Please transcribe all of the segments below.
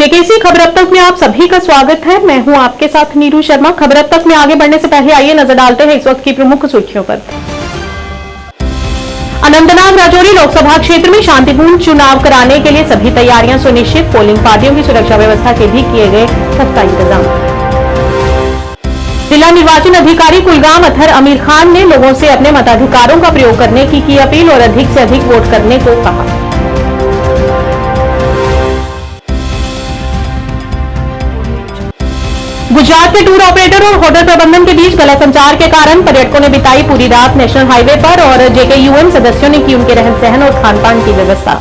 JKC खबर अब तक में आप सभी का स्वागत है। मैं हूं आपके साथ नीरू शर्मा। खबर अब तक में आगे बढ़ने से पहले आइए नजर डालते हैं इस वक्त की प्रमुख सुर्खियों पर। अनंतनाग राजौरी लोकसभा क्षेत्र में शांतिपूर्ण चुनाव कराने के लिए सभी तैयारियां सुनिश्चित। पोलिंग पार्टियों की सुरक्षा व्यवस्था के भी किए गए पुख्ता इंतजाम। जिला निर्वाचन अधिकारी कुलगाम अथर आमिर खान ने लोगों से अपने मताधिकारों का प्रयोग करने की अपील और अधिक से अधिक वोट करने को कहा। गुजरात के टूर ऑपरेटर और होटल प्रबंधन के बीच गलत संचार के कारण पर्यटकों ने बिताई पूरी रात नेशनल हाईवे पर और जेकेयूएम सदस्यों ने की उनके रहन सहन और खान पान की व्यवस्था।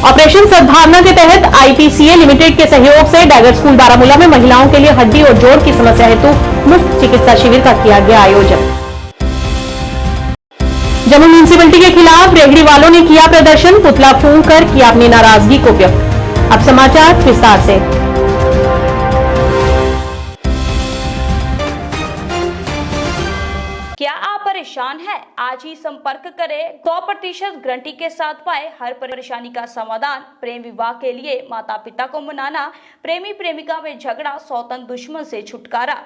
ऑपरेशन सद्भावना के तहत आईपीसीए लिमिटेड के सहयोग से डैगर स्कूल बारामूला में महिलाओं के लिए हड्डी और जोड़ की समस्या हेतु मुफ्त चिकित्सा शिविर का किया गया आयोजन। जम्मू म्यूनिसिपैलिटी के खिलाफ रेहड़ी वालों ने किया प्रदर्शन, पुतला फूंक कर किया अपनी नाराजगी को व्यक्त। अब समाचार विस्तार से। क्या आप परेशान हैं? आज ही संपर्क करें। 100% गारंटी के साथ पाए हर परेशानी का समाधान। प्रेम विवाह के लिए माता पिता को मनाना, प्रेमी प्रेमिका में झगड़ा, सौतन दुश्मन से छुटकारा,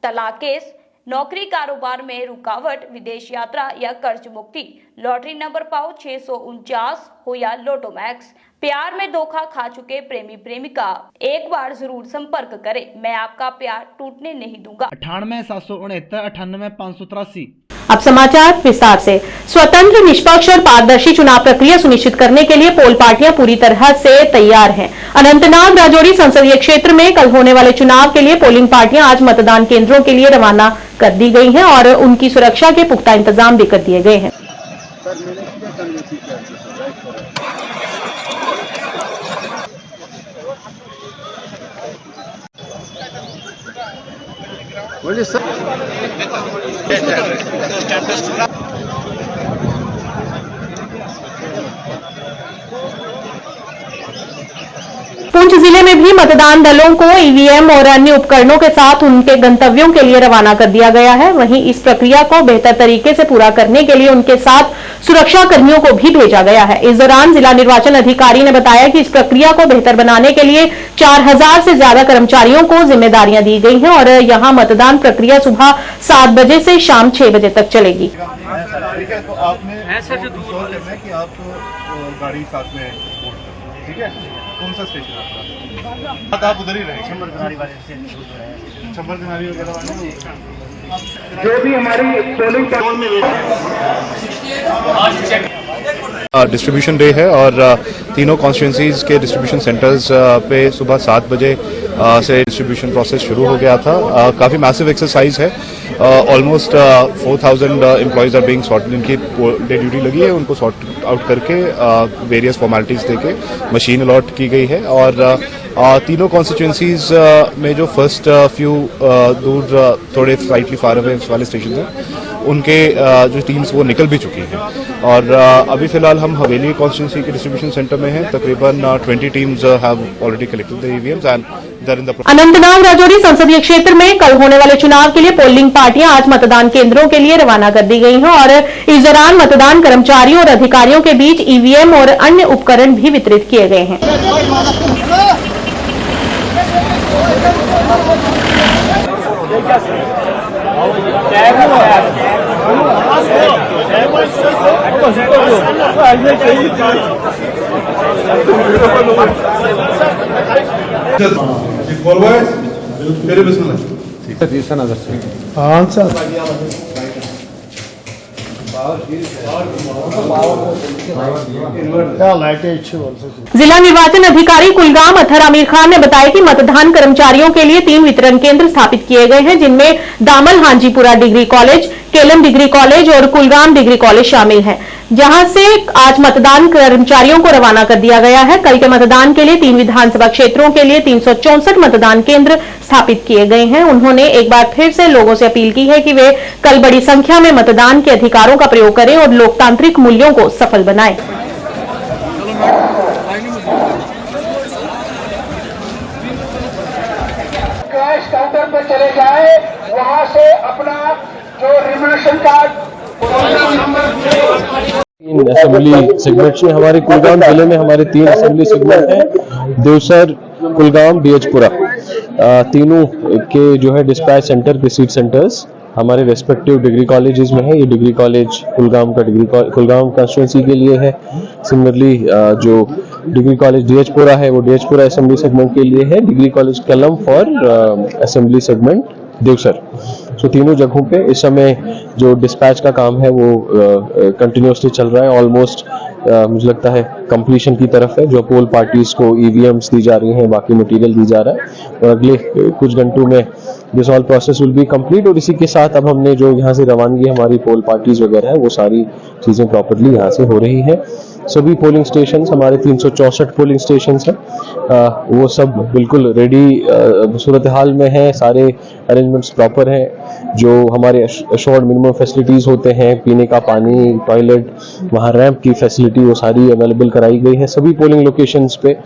तलाक केस, नौकरी कारोबार में रुकावट, विदेश यात्रा या कर्ज मुक्ति, लॉटरी नंबर पाओ 649 हो या लोटो मैक्स, प्यार में धोखा खा चुके प्रेमी प्रेमिका, एक बार जरूर संपर्क करें। मैं आपका प्यार टूटने नहीं दूंगा। 98 769 98 583। अब समाचार विस्तार से। स्वतंत्र, निष्पक्ष और पारदर्शी चुनाव प्रक्रिया सुनिश्चित करने के लिए पोल पार्टियां पूरी तरह से तैयार हैं। अनंतनाग राजौरी संसदीय क्षेत्र में कल होने वाले चुनाव के लिए पोलिंग पार्टियां आज मतदान केंद्रों के लिए रवाना कर दी गई हैं और उनकी सुरक्षा के पुख्ता इंतजाम भी कर दिए गए हैं। पुंछ जिले में भी मतदान दलों को ईवीएम और अन्य उपकरणों के साथ उनके गंतव्यों के लिए रवाना कर दिया गया है। वहीं इस प्रक्रिया को बेहतर तरीके से पूरा करने के लिए उनके साथ सुरक्षा कर्मियों को भी भेजा गया है। इस दौरान जिला निर्वाचन अधिकारी ने बताया कि इस प्रक्रिया को बेहतर बनाने के लिए 4000 से ज्यादा कर्मचारियों को जिम्मेदारियां दी गई हैं और यहां मतदान प्रक्रिया सुबह 7 बजे से शाम 6 बजे तक चलेगी। तो आपने कि आप गाड़ी साथ में, ठीक है? कौन सा स्टेशन आपका? आप उधर ही रहे। चंबरदनारी वगैरह वाले जो भी हमारी पोलिंग डिस्ट्रीब्यूशन डे है और तीनों कॉन्स्टिट्यूंसीज के डिस्ट्रीब्यूशन सेंटर्स पे सुबह 7 बजे से डिस्ट्रीब्यूशन प्रोसेस शुरू हो गया था। काफ़ी मैसिव एक्सरसाइज है। Almost 4000 employees are being sorted. इनकी डे ड्यूटी लगी है, उनको सॉर्ट आउट करके वेरियस फॉर्मेलिटीज़ देके मशीन अलॉट की गई है और तीनों कॉन्स्टिट्यूंसीज में जो फर्स्ट फ्यू दूर थोड़े स्लाइटली फार अवे वाले स्टेशन हैं उनके जो टीम्स वो निकल भी चुकी हैं और अभी फिलहाल हम हवेली कॉन्स्टिट्यूंसी के डिस्ट्रीब्यूशन सेंटर में हैं। तकरीबन 20 teams have already collected the EVMs and they are in the process. Anantnag Rajouri संसदीय क्षेत्र में कल होने वाले चुनाव के लिए पोलिंग पार्टियां आज मतदान केंद्रों के लिए रवाना कर दी गई हैं और इस दौरान मतदान कर्मचारियों और अधिकारियों के बीच ईवीएम और अन्य उपकरण भी वितरित किए गए हैं। जिला निर्वाचन अधिकारी कुलगाम अथर आमिर खान ने बताया कि मतदान कर्मचारियों के लिए 3 वितरण केंद्र स्थापित किए गए हैं जिनमें Damal Hanjipora degree college, Kelam degree college और कुलगाम डिग्री कॉलेज शामिल हैं, जहां से आज मतदान कर्मचारियों को रवाना कर दिया गया है। कल के मतदान के लिए 3 विधानसभा क्षेत्रों के लिए 364 मतदान केंद्र स्थापित किए गए हैं। उन्होंने एक बार फिर से लोगों से अपील की है कि वे कल बड़ी संख्या में मतदान के अधिकारों का प्रयोग करें और लोकतांत्रिक मूल्यों को सफल बनाएं। कैश काउंटर पर चले जाए, वहां से अपना जो रिजर्वेशन कार्ड 3 असेंबली सेगमेंट्स में। हमारे कुलगाम जिले में हमारे 3 असेंबली सेगमेंट हैं, देवसर, कुलगाम, बीएचपुरा। तीनों के जो है डिस्पैच सेंटर, रिसीट सेंटर्स हमारे रेस्पेक्टिव डिग्री कॉलेजेस में है। ये डिग्री कॉलेज कुलगाम का कुलगाम कंस्टिट्यूंसी के लिए है। सिमिलरली जो डिग्री कॉलेज डीएचपुरा है वो डीएचपुरा असेंबली सेगमेंट के लिए है। डिग्री कॉलेज कलम फॉर असेंबली सेगमेंट देवसर। सो तीनों जगहों पे इस समय जो डिस्पैच का काम है वो कंटिन्यूसली चल रहा है। ऑलमोस्ट मुझे लगता है कंप्लीशन की तरफ है। जो पोल पार्टीज को ईवीएम्स दी जा रही हैं, बाकी मटेरियल दी जा रहा है, और अगले कुछ घंटों में this all process will be complete. और इसी के साथ अब हमने जो यहाँ से रवानगी हमारी पोल पार्टीज वगैरह है वो सारी चीज़ें प्रॉपर्ली यहाँ से हो रही है। सभी पोलिंग स्टेशन हमारे 364 पोलिंग स्टेशन हैं, वो सब बिल्कुल रेडी सूरत हाल में है। सारे अरेंजमेंट्स प्रॉपर हैं। जो हमारे अशोर्ड मिनिमम फैसिलिटीज़ होते हैं, पीने का पानी, टॉयलेट, वहाँ रैंप की फैसिलिटी, वो सारी अवेलेबल कराई गई है। सभी पोलिंग लोकेशंस पे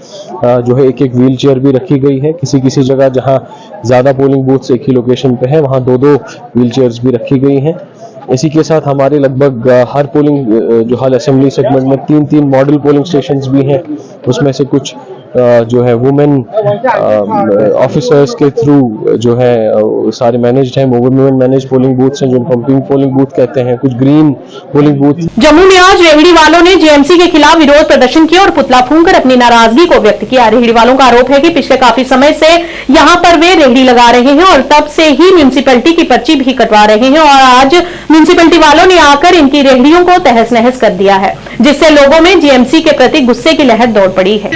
जो है एक व्हील चेयर भी रखी गई है। किसी जगह जहाँ ज़्यादा पोलिंग बूथ्स एक ही लोकेशन पे है वहाँ 2 व्हील चेयर्स भी रखी गई हैं। इसी के साथ हमारे लगभग हर पोलिंग जो हर असेंबली सेगमेंट में 3 मॉडल पोलिंग स्टेशंस भी हैं। उसमें से कुछ जो है वुमेन ऑफिसर्स के थ्रू जो है सारे मैनेज्ड हैं। वुमेन मैनेज पोलिंग बूथ्स हैं, जिनको हम पिंक पोलिंग बूथ कहते हैं। कुछ ग्रीन पोलिंग बूथ। जम्मू में आज रेहड़ी वालों ने जेएमसी के खिलाफ विरोध प्रदर्शन किया और पुतला फूंककर अपनी नाराजगी को व्यक्त किया। रेहड़ी वालों का आरोप है कि पिछले काफी समय से यहां पर वे रेहड़ी लगा रहे हैं और तब से ही म्युनिसिपैलिटी की पर्ची भी कटवा रहे हैं, और आज म्युनिसिपैलिटी वालों ने आकर इनकी रेहड़ियों को तहस नहस कर दिया है, जिससे लोगों में जेएमसी के प्रति गुस्से की लहर दौड़ पड़ी है।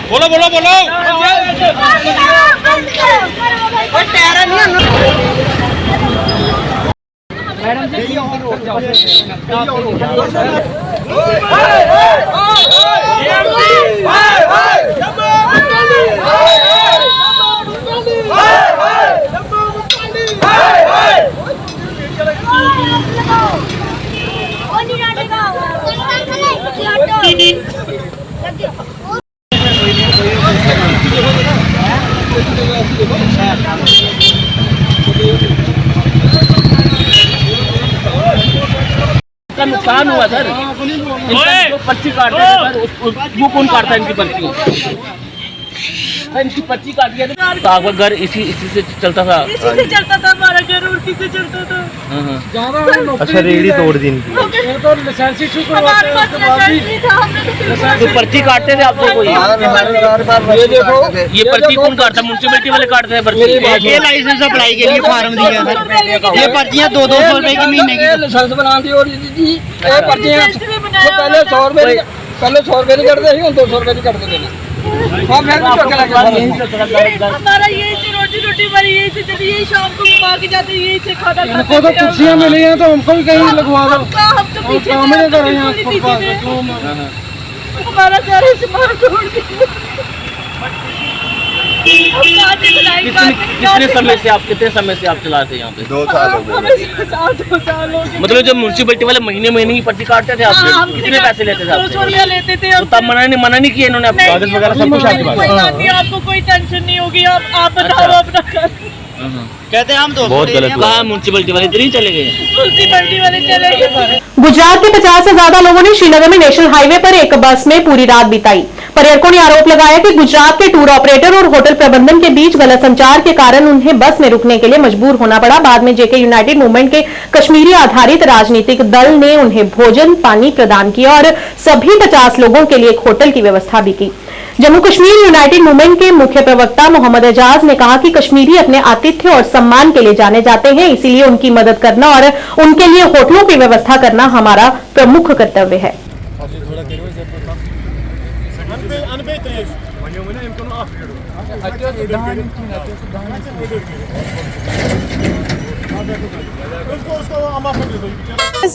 बोलो बोलो बोलो। का नुकसान हुआ सर, इनका पर्ची काटते हैं सर, वो कौन काटता है इनकी पर्ची? इनकी पर्ची काट दिया था। तो आपका घर इसी से चलता था? इसी से चलता था, हमारा घर उसी से चलता था। अच्छा, रेहड़ी तोड़ दी इनकी। हमारे पास लाइसेंस नहीं था, हमने तो पर्ची काटते थे आपको कोई? ये देखो, ये पर्ची कौन काटता? म्युनिसिपैलिटी वाले काटते हैं पर्ची। ये लाइसेंस अप्लाई के लिए फॉर्म दिया है। ये पर्चियाँ 200 रुपए की महीने की लाइसेंस बना दी। और ये पर्चियाँ पहले 100 रुपए की करते थे, 200 रुपए की करते थे। हमारा यही से रोटी हमारी यही से चली, यही शाम को घुमा के जाते, यही से खाना खाते। तो कुर्सियाँ मिली हैं तो हमको भी कहीं लगवा दो। हम तो पीछे हमारा सारे सामान तोड़ दिया। कितने समय से आप चलाते हैं यहाँ पे? 2 साल हो गए। 2 साल हो गए। मतलब जब म्युनिसिपैलिटी वाले महीने की पर्ची काटते थे आपसे, कितने पैसे लेते थे आपसे? 200 रुपया लेते थे। तो तब मना नहीं किया इन्होंने? आपको कागज वगैरह सब कुछ आपके पास? आपको कोई टेंशन नहीं होगी, आप बताओ अपना कर। कहते हैं हम तो बहुत गलत हुआ। म्युनिसिपैलिटी वाले इधर ही चले गए। म्युनिसिपैलिटी वाले चले गए। गुजरात के 50 से ज्यादा लोगों ने श्रीनगर में नेशनल हाईवे पर एक बस में पूरी रात बिताई। पर्यटकों ने आरोप लगाया कि गुजरात के टूर ऑपरेटर और होटल प्रबंधन के बीच गलत संचार के कारण उन्हें बस में रुकने के लिए मजबूर होना पड़ा। बाद में जेके यूनाइटेड मूवमेंट के कश्मीरी आधारित राजनीतिक दल ने उन्हें भोजन पानी प्रदान किया और सभी 50 लोगों के लिए एक होटल की व्यवस्था भी की। जम्मू कश्मीर यूनाइटेड मूवमेंट के मुख्य प्रवक्ता मोहम्मद एजाज ने कहा कि कश्मीरी अपने आतिथ्य और सम्मान के लिए जाने जाते हैं, इसीलिए उनकी मदद करना और उनके लिए होटलों की व्यवस्था करना हमारा प्रमुख कर्तव्य है।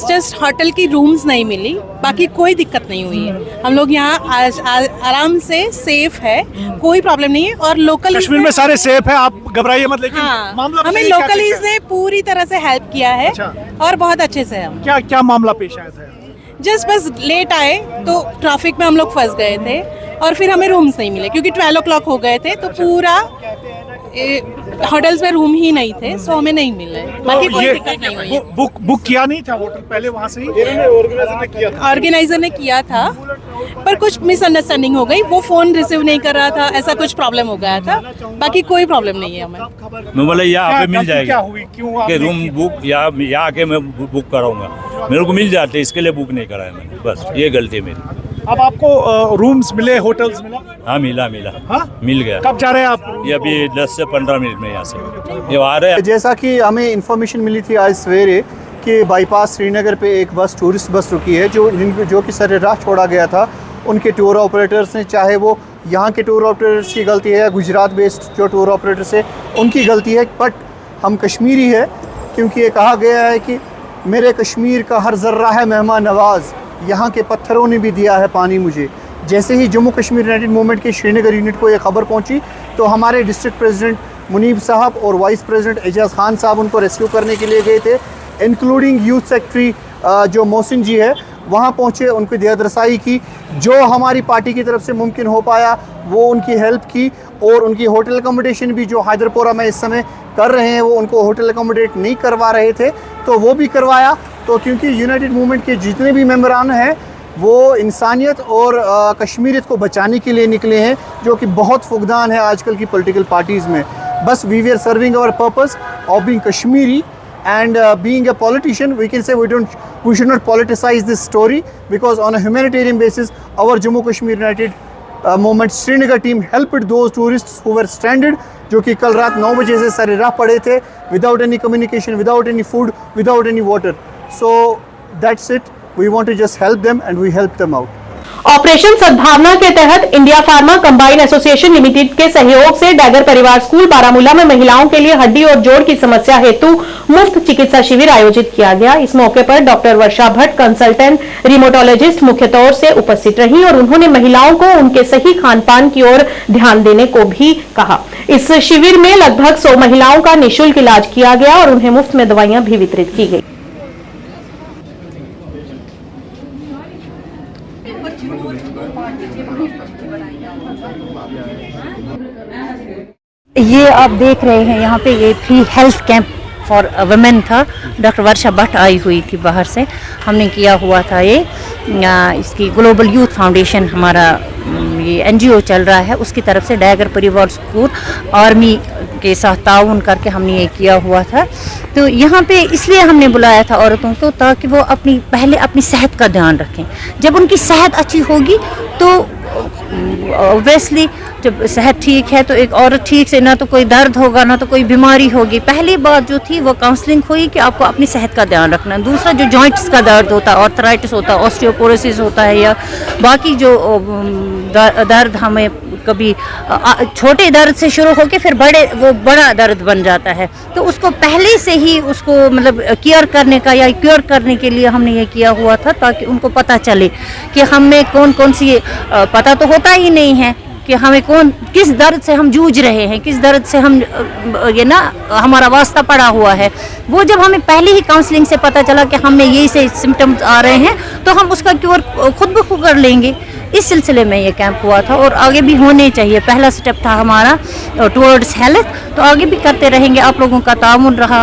जस्ट होटल की रूम्स नहीं मिली, बाकी कोई दिक्कत नहीं हुई है। हम लोग यहाँ आराम से सेफ है, कोई प्रॉब्लम नहीं है। और लोकल कश्मीर में सारे सेफ है, आप घबराइए मत। लेकिन हाँ, मामला हमें लोकलीज ने पूरी तरह से हेल्प किया है। अच्छा। और बहुत अच्छे से हम क्या मामला पेश आया था? जस्ट बस लेट आए तो ट्रैफिक में हम लोग फंस गए थे और फिर हमें रूम्स नहीं मिले क्योंकि 12 o'clock हो गए थे। तो पूरा होटल्स में रूम ही नहीं थे, सो हमें नहीं मिले। बाकी कोई दिक्कत नहीं हुई। बुक किया नहीं था होटल पहले वहाँ से ही ऑर्गेनाइजर ने किया था, पर कुछ मिसअंडरस्टैंडिंग हो गई। वो फोन रिसीव नहीं कर रहा था, ऐसा कुछ प्रॉब्लम हो गया था। बाकी कोई प्रॉब्लम नहीं है हमें। मैं बोला यहाँ पे मिल जाएगी क्या हुई, क्यों कि रूम बुक यहाँ आके मैं बुक कराऊंगा, मेरे को मिल जाते, इसके लिए बुक नहीं कराया मैंने, बस ये गलती है मेरी। अब आपको रूम्स मिले, होटल्स मिला? हाँ मिला हाँ? मिल गया। कब जा रहे हैं आप? ये अभी 10 से 15 मिनट में यहाँ से ये आ रहे हैं। जैसा कि हमें इन्फॉर्मेशन मिली थी आज सवेरे कि बाईपास श्रीनगर पे एक बस, टूरिस्ट बस रुकी है, जो कि सरेराह छोड़ा गया था उनके टूर ऑपरेटर्स ने, चाहे वो यहाँ के टूर ऑपरेटर्स की गलती है या गुजरात बेस्ड जो टूर ऑपरेटर्स है उनकी गलती है। बट हम कश्मीरी है, क्योंकि ये कहा गया है कि मेरे कश्मीर का हर ज़र्रा है मेहमान नवाज़, यहाँ के पत्थरों ने भी दिया है पानी मुझे। जैसे ही जम्मू कश्मीर यूनाइटेड मूवमेंट के श्रीनगर यूनिट को ये खबर पहुँची तो हमारे डिस्ट्रिक्ट प्रेसिडेंट मुनीब साहब और वाइस प्रेसिडेंट एजाज़ खान साहब उनको रेस्क्यू करने के लिए गए थे, इंक्लूडिंग यूथ सेक्रेटरी जो मोहसिन जी है वहाँ पहुँचे, उनकी देहत रसाई की, जो हमारी पार्टी की तरफ से मुमकिन हो पाया वो उनकी हेल्प की। और उनकी होटल अकोमोडेशन भी जो हैदरपुरा में इस समय कर रहे हैं, वो उनको होटल अकोमोडेट नहीं करवा रहे थे तो वो भी करवाया। तो क्योंकि यूनाइटेड मूवमेंट के जितने भी मेंबरान हैं वो इंसानियत और कश्मीरियत को बचाने के लिए निकले हैं, जो कि बहुत फुकदान है आजकल की पॉलिटिकल पार्टीज़ में। बस we were serving our purpose of being Kashmiri and being a politician, we can say we should not politicize this story, because on a humanitarian basis our Jammu Kashmir United movement Srinagar team helped those tourists who were stranded, जो कि कल रात 9 बजे से सरेराह पड़े थे, without any communication, without any food, without any water. So that's it, we want to just help them and we help them out. Operation सद्भावना के तहत India pharma combine association limited के सहयोग से डैगर परिवार स्कूल बारामूला में महिलाओं के लिए हड्डी और जोड़ की समस्या हेतु मुफ्त चिकित्सा शिविर आयोजित किया गया। इस मौके पर डॉक्टर वर्षा भट्ट, कंसल्टेंट रिमोटोलॉजिस्ट, मुख्य तौर से उपस्थित रही और उन्होंने महिलाओं को उनके सही खान पान की ओर ध्यान देने को भी कहा। इस शिविर में लगभग 100 महिलाओं का निःशुल्क इलाज किया गया और उन्हें मुफ्त में दवाइयां भी वितरित की गई। ये आप देख रहे हैं यहाँ पे ये free health camp for women था। डॉक्टर वर्षा भट्ट आई हुई थी बाहर से, हमने किया हुआ था ये इसकी ग्लोबल यूथ फाउंडेशन हमारा ये एनजीओ चल रहा है, उसकी तरफ से डैगर परिवार स्कूल आर्मी के साथ ताउन करके हमने ये किया हुआ था। तो यहाँ पे इसलिए हमने बुलाया था औरतों को ताकि वो पहले अपनी सेहत का ध्यान रखें। जब उनकी सेहत अच्छी होगी तो ऑब्वियसली जब सेहत ठीक है तो एक औरत ठीक से, ना तो कोई दर्द होगा ना तो कोई बीमारी होगी। पहली बात जो थी वो काउंसलिंग हुई कि आपको अपनी सेहत का ध्यान रखना। दूसरा जो जॉइंट्स का दर्द होता है, आर्थराइटिस होता है, ऑस्टियोपोरोसिस होता है या बाकी जो दर्द हमें कभी छोटे दर्द से शुरू होकर फिर बड़ा दर्द बन जाता है, तो उसको पहले से ही उसको मतलब केयर करने का या क्योर करने के लिए हमने ये किया हुआ था ताकि उनको पता चले कि हमें कौन कौन सी पता तो होता ही नहीं है कि हमें किस दर्द से हम जूझ रहे हैं, किस दर्द से हम ये ना हमारा वास्ता पड़ा हुआ है। वो जब हमें पहले ही काउंसलिंग से पता चला कि हमें यही से सिम्टम्स आ रहे हैं तो हम उसका क्योर खुद ब खुद कर लेंगे। इस सिलसिले में ये कैंप हुआ था और आगे भी होने चाहिए। पहला स्टेप था हमारा टुवर्ड्स हेल्थ, तो आगे भी करते रहेंगे। आप लोगों का तामुन रहा,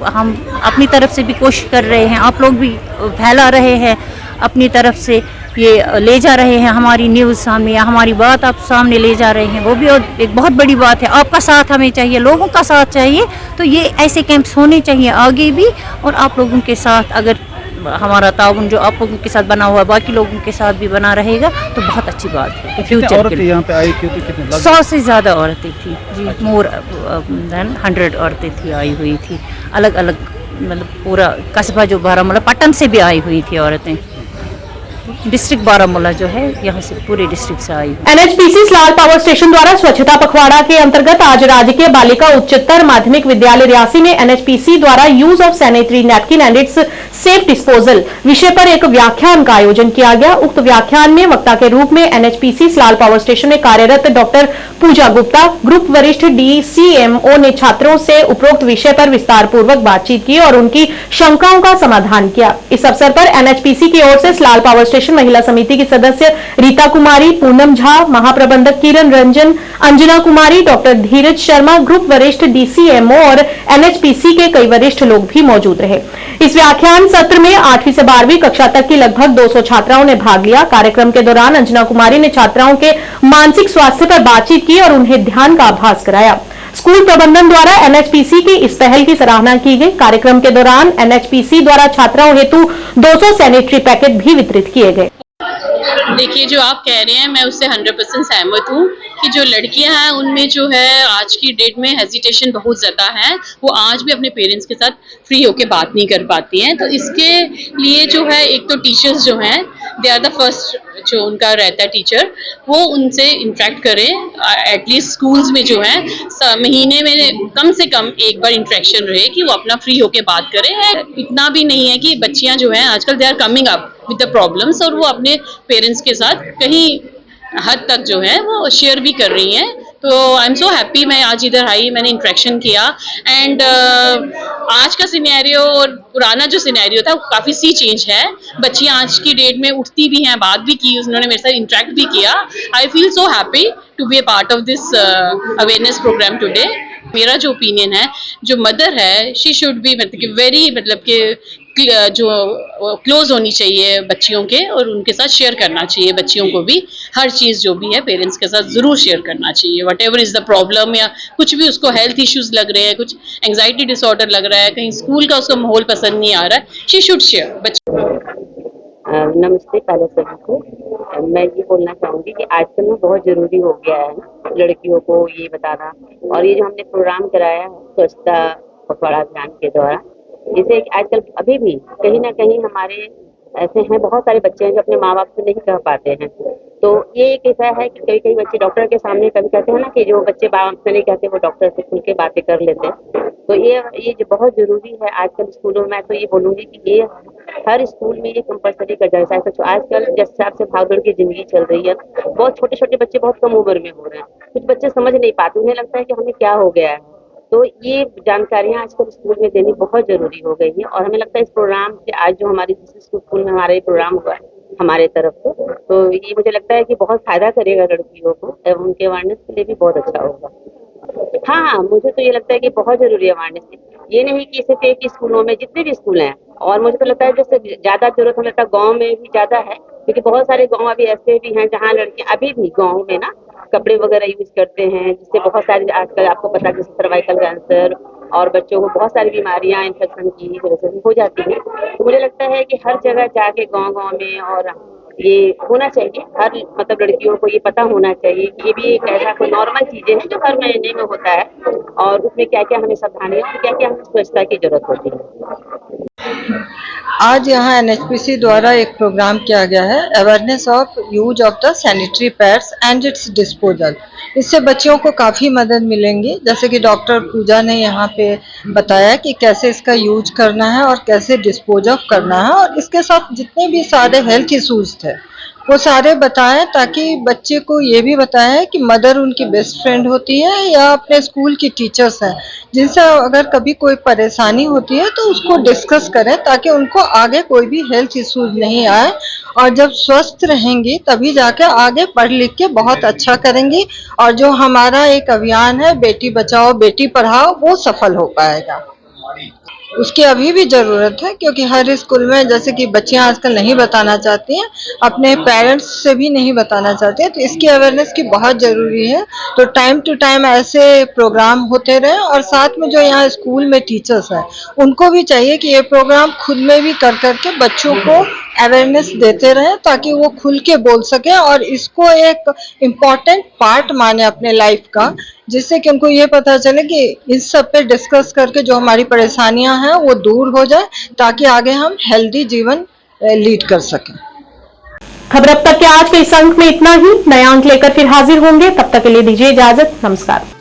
हम अपनी तरफ से भी कोशिश कर रहे हैं, आप लोग भी फैला रहे हैं अपनी तरफ से, ये ले जा रहे हैं हमारी न्यूज़ सामने या हमारी बात आप सामने ले जा रहे हैं, वो भी एक बहुत बड़ी बात है। आपका साथ हमें चाहिए, लोगों का साथ चाहिए, तो ये ऐसे कैंप्स होने चाहिए आगे भी। और आप लोगों के साथ अगर हमारा ताउन जो आप लोगों के साथ बना हुआ बाकी लोगों के साथ भी बना रहेगा तो बहुत अच्छी बात है। फ्यूचर के लिए यहाँ पे आई थी तो कितने 100 से ज़्यादा औरतें थी जी, मोर देन 100 औरतें थी आई हुई थी, अलग अलग मतलब पूरा कस्बा जो बारामूला पट्टन से भी आई हुई थी औरतें। डिस्ट्रिक्ट बारामूला जो है यहाँ से पूरे डिस्ट्रिक्ट से आई। एनएचपीसी स्लाल पावर स्टेशन द्वारा स्वच्छता पखवाड़ा के अंतर्गत आज राजकीय बालिका उच्चतर माध्यमिक विद्यालय रियासी में एनएचपीसी द्वारा use of sanitary napkin and it's safe disposal विषय पर एक व्याख्यान का आयोजन किया गया। उक्त व्याख्यान में वक्ता के रूप में एनएचपीसी स्लाल पावर स्टेशन में कार्यरत डॉक्टर पूजा गुप्ता, ग्रुप वरिष्ठ डीसीएमओ ने छात्रों से उपरोक्त विषय पर विस्तार पूर्वक बातचीत की और उनकी शंकाओं का समाधान किया। इस अवसर पर एनएचपीसी की ओर से स्लाल पावर एसोसिएशन महिला समिति की सदस्य रीता कुमारी, पूनम झा, महाप्रबंधक किरण रंजन, अंजना कुमारी, डॉक्टर धीरज शर्मा, ग्रुप वरिष्ठ डीसीएमओ और एनएचपीसी के कई वरिष्ठ लोग भी मौजूद रहे। इस व्याख्यान सत्र में 8वीं से 12वीं कक्षा तक की लगभग 200 छात्राओं ने भाग लिया। कार्यक्रम के दौरान अंजना कुमारी ने छात्राओं के मानसिक स्वास्थ्य पर बातचीत की और उन्हें ध्यान का आभास कराया। स्कूल प्रबंधन द्वारा एनएचपीसी की इस पहल की सराहना की गई। कार्यक्रम के दौरान एनएचपीसी द्वारा छात्राओं हेतु 200 सैनिटरी पैकेट भी वितरित किए गए। देखिए, जो आप कह रहे हैं मैं उससे 100% सहमत हूँ कि जो लड़कियां हैं उनमें जो है आज की डेट में हेजिटेशन बहुत ज़्यादा है। वो आज भी अपने पेरेंट्स के साथ फ्री होके बात नहीं कर पाती हैं। तो इसके लिए जो है एक तो टीचर्स जो हैं दे आर द फर्स्ट, जो उनका रहता है टीचर, वो उनसे इंटरेक्ट करें। एटलीस्ट स्कूल्स में जो है महीने में कम से कम एक बार इंटरेक्शन रहे कि वो अपना फ्री होके बात करें। इतना भी नहीं है कि बच्चियां जो हैं आजकल they are coming up with the problems और वो अपने पेरेंट्स के साथ कहीं हद तक जो है वो शेयर भी कर रही हैं। तो आई एम सो हैप्पी, मैं आज इधर आई, मैंने इंटरेक्शन किया एंड आज का सिनेरियो और पुराना जो सिनेरियो था वो काफ़ी सी चेंज है। बच्चियाँ आज की डेट में उठती भी हैं, बात भी की, उन्होंने मेरे साथ इंटरेक्ट भी किया। I feel so happy to be a part of this awareness program today. मेरा जो ओपिनियन है, जो मदर है शी शुड बी मतलब कि जो क्लोज होनी चाहिए बच्चियों के और उनके साथ शेयर करना चाहिए। बच्चियों को भी हर चीज़ जो भी है पेरेंट्स के साथ ज़रूर शेयर करना चाहिए। What ever is the problem, या कुछ भी उसको हेल्थ इश्यूज लग रहे हैं, कुछ एंग्जाइटी डिसऑर्डर लग रहा है, कहीं स्कूल का उसको माहौल पसंद नहीं आ रहा है, शी शुड शेयर। नमस्ते पहले सभी को। मैं ये बोलना चाहूँगी कि आजकल में बहुत ज़रूरी हो गया है ना लड़कियों को ये बताना, और ये जो हमने प्रोग्राम कराया है स्वच्छता पखवाड़ा अभियान के द्वारा, इसे आजकल अभी भी कहीं ना कहीं हमारे ऐसे हैं बहुत सारे बच्चे हैं जो अपने माँ बाप से नहीं कह पाते हैं। तो ये एक ऐसा है कि कई कई बच्चे डॉक्टर के सामने कभी कहते हैं ना कि जो बच्चे माँ बाप से नहीं कहते वो डॉक्टर से खुल के बातें कर लेते हैं। तो ये जो बहुत ज़रूरी है आजकल स्कूलों में, तो ये बोलूँगी कि ये हर स्कूल में ये कंपलसरी कर जाए। तो आजकल जिस हिसाब से भागदौड़ की ज़िंदगी चल रही है, बहुत छोटे छोटे बच्चे बहुत कम उम्र में हो रहे हैं, कुछ बच्चे समझ नहीं पाते, उन्हें लगता है कि हमें क्या हो गया है। तो ये जानकारियाँ आजकल स्कूल में देनी बहुत ज़रूरी हो गई है, और हमें लगता है इस प्रोग्राम के आज जो हमारी स्कूल में हमारा ये प्रोग्राम हुआ है हमारे तरफ से, तो ये मुझे लगता है कि बहुत फ़ायदा करेगा लड़कियों को एवं उनके अवेयरनेस के लिए भी बहुत अच्छा होगा। हाँ, मुझे तो ये लगता है कि बहुत ज़रूरी है अवेयरनेस। ये नहीं कि सिर्फ एक ही स्कूलों में, जितने भी स्कूल हैं, और मुझे तो लगता है जैसे ज़्यादा जरूरत मुझे लगता है गाँव में भी ज़्यादा है, क्योंकि बहुत सारे गाँव अभी ऐसे भी हैं जहाँ लड़कियाँ अभी भी गाँव में ना कपड़े वगैरह यूज करते हैं, जिससे बहुत सारी आजकल आपको पता है जैसे सर्वाइकल कैंसर और बच्चों को बहुत सारी बीमारियां इन्फेक्शन की वजह से हो जाती हैं। तो मुझे लगता है कि हर जगह जाके गांव-गांव में और ये होना चाहिए, हर मतलब लड़कियों को ये पता होना चाहिए कि ये भी एक ऐसा कोई नॉर्मल चीज़ें हैं जो हर महीने में होता है, और उसमें क्या क्या हमें सावधानियाँ और क्या क्या हमें स्वच्छता की जरूरत होती है। आज यहाँ एनएचपीसी द्वारा एक प्रोग्राम किया गया है, awareness of use of the sanitary pads and it's disposal. इससे बच्चियों को काफ़ी मदद मिलेंगी। जैसे कि डॉक्टर पूजा ने यहाँ पे बताया कि कैसे इसका यूज करना है और कैसे डिस्पोज ऑफ करना है, और इसके साथ जितने भी सारे हेल्थ इशूज़ थे वो सारे बताएं, ताकि बच्चे को ये भी बताएं कि मदर उनकी बेस्ट फ्रेंड होती है या अपने स्कूल की टीचर्स हैं, जिनसे अगर कभी कोई परेशानी होती है तो उसको डिस्कस करें, ताकि उनको आगे कोई भी हेल्थ इश्यूज नहीं आए। और जब स्वस्थ रहेंगी तभी जाके आगे पढ़ लिख के बहुत अच्छा करेंगी, और जो हमारा एक अभियान है बेटी बचाओ बेटी पढ़ाओ वो सफल हो पाएगा। उसकी अभी भी ज़रूरत है, क्योंकि हर स्कूल में जैसे कि बच्चियां आजकल नहीं बताना चाहती हैं, अपने पेरेंट्स से भी नहीं बताना चाहती हैं, तो इसकी अवेयरनेस की बहुत ज़रूरी है। तो टाइम टू टाइम ऐसे प्रोग्राम होते रहें, और साथ में जो यहाँ स्कूल में टीचर्स हैं उनको भी चाहिए कि ये प्रोग्राम खुद में भी कर करके बच्चों को अवेयरनेस देते रहें, ताकि वो खुल के बोल सकें और इसको एक इम्पॉर्टेंट पार्ट माने अपने लाइफ का, जिससे कि उनको ये पता चले कि इस सब पे डिस्कस करके जो हमारी परेशानियां हैं वो दूर हो जाए, ताकि आगे हम हेल्दी जीवन लीड कर सकें। खबर अब तक के आज के इस अंक में इतना ही। नया अंक लेकर फिर हाजिर होंगे, तब तक के लिए दीजिए इजाजत। नमस्कार।